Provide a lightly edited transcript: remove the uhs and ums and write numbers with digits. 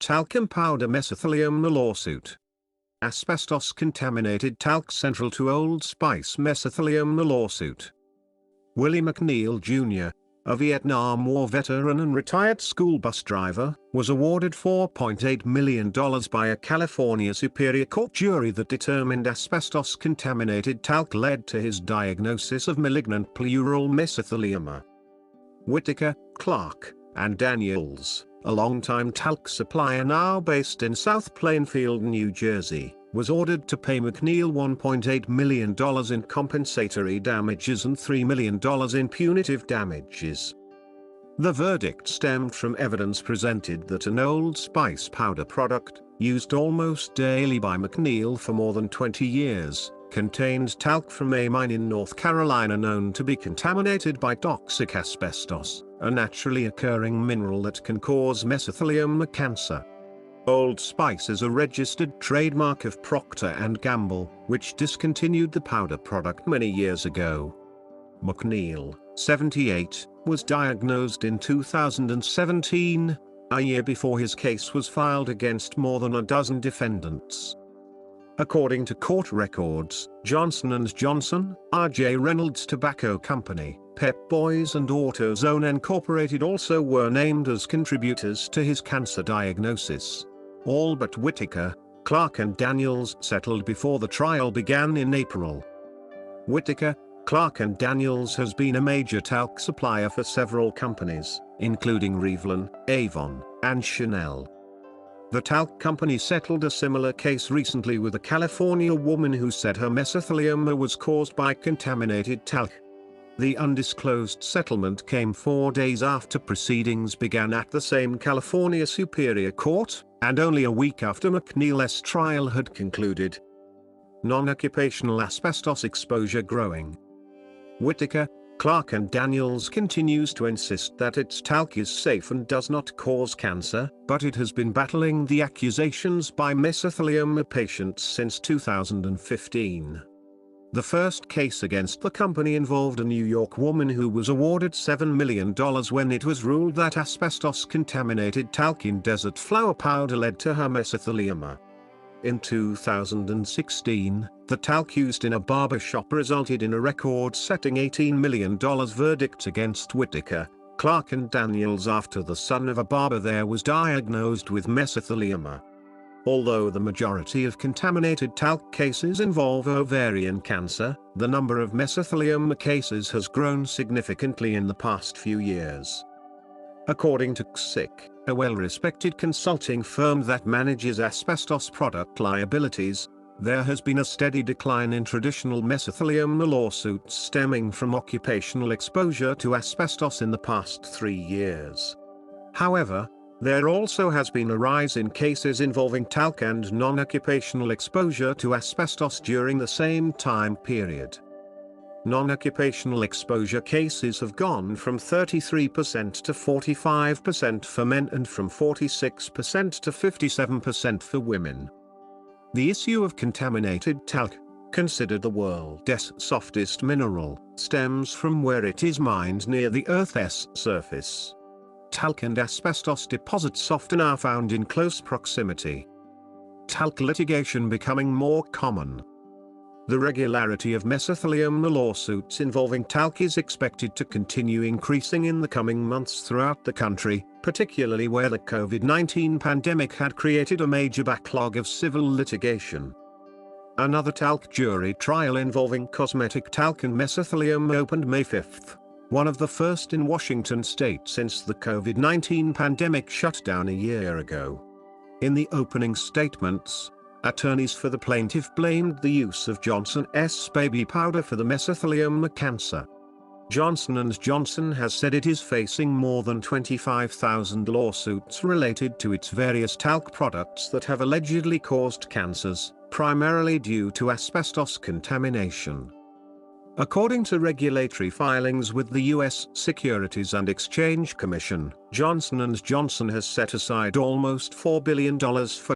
Talcum powder mesothelioma lawsuit. Asbestos-contaminated talc central to Old Spice mesothelioma lawsuit. Willie McNeal Jr., a Vietnam War veteran and retired school bus driver, was awarded $4.8 million by a California Superior Court jury that determined asbestos-contaminated talc led to his diagnosis of malignant pleural mesothelioma. Whittaker, Clark, and Daniels, a longtime talc supplier now based in South Plainfield, New Jersey, was ordered to pay McNeal $1.8 million in compensatory damages and $3 million in punitive damages. The verdict stemmed from evidence presented that an Old Spice powder product, used almost daily by McNeal for more than 20 years, contained talc from a mine in North Carolina known to be contaminated by toxic asbestos, a naturally occurring mineral that can cause mesothelioma cancer. Old Spice is a registered trademark of Procter & Gamble, which discontinued the powder product many years ago. McNeal, 78, was diagnosed in 2017, a year before his case was filed against more than a dozen defendants. According to court records, Johnson & Johnson, R.J. Reynolds Tobacco Company, Pep Boys and AutoZone Incorporated also were named as contributors to his cancer diagnosis. All but Whittaker, Clark and Daniels settled before the trial began in April. Whittaker, Clark and Daniels has been a major talc supplier for several companies, including Revlon, Avon, and Chanel. The talc company settled a similar case recently with a California woman who said her mesothelioma was caused by contaminated talc. The undisclosed settlement came 4 days after proceedings began at the same California Superior Court, and only a week after McNeal's trial had concluded. Non-occupational asbestos exposure growing. Whittaker, Clark and Daniels continues to insist that its talc is safe and does not cause cancer, but it has been battling the accusations by mesothelioma patients since 2015. The first case against the company involved a New York woman who was awarded $7 million when it was ruled that asbestos-contaminated talc in desert flower powder led to her mesothelioma. In 2016, the talc used in a barber shop resulted in a record-setting $18 million verdict against Whittaker, Clark and Daniels after the son of a barber there was diagnosed with mesothelioma. Although the majority of contaminated talc cases involve ovarian cancer, the number of mesothelioma cases has grown significantly in the past few years. According to CSIC, a well-respected consulting firm that manages asbestos product liabilities, there has been a steady decline in traditional mesothelioma lawsuits stemming from occupational exposure to asbestos in the past 3 years. However, there also has been a rise in cases involving talc and non-occupational exposure to asbestos during the same time period. Non-occupational exposure cases have gone from 33% to 45% for men and from 46% to 57% for women. The issue of contaminated talc, considered the world's softest mineral, stems from where it is mined near the Earth's surface. Talc and asbestos deposits often are found in close proximity. Talc litigation becoming more common. The regularity of mesothelioma lawsuits involving talc is expected to continue increasing in the coming months throughout the country, particularly where the COVID-19 pandemic had created a major backlog of civil litigation. Another talc jury trial involving cosmetic talc and mesothelioma opened May 5, one of the first in Washington state since the COVID-19 pandemic shut down a year ago. In the opening statements, attorneys for the plaintiff blamed the use of Johnson's baby powder for the mesothelioma cancer. Johnson & Johnson has said it is facing more than 25,000 lawsuits related to its various talc products that have allegedly caused cancers, primarily due to asbestos contamination. According to regulatory filings with the U.S. Securities and Exchange Commission, Johnson & Johnson has set aside almost $4 billion for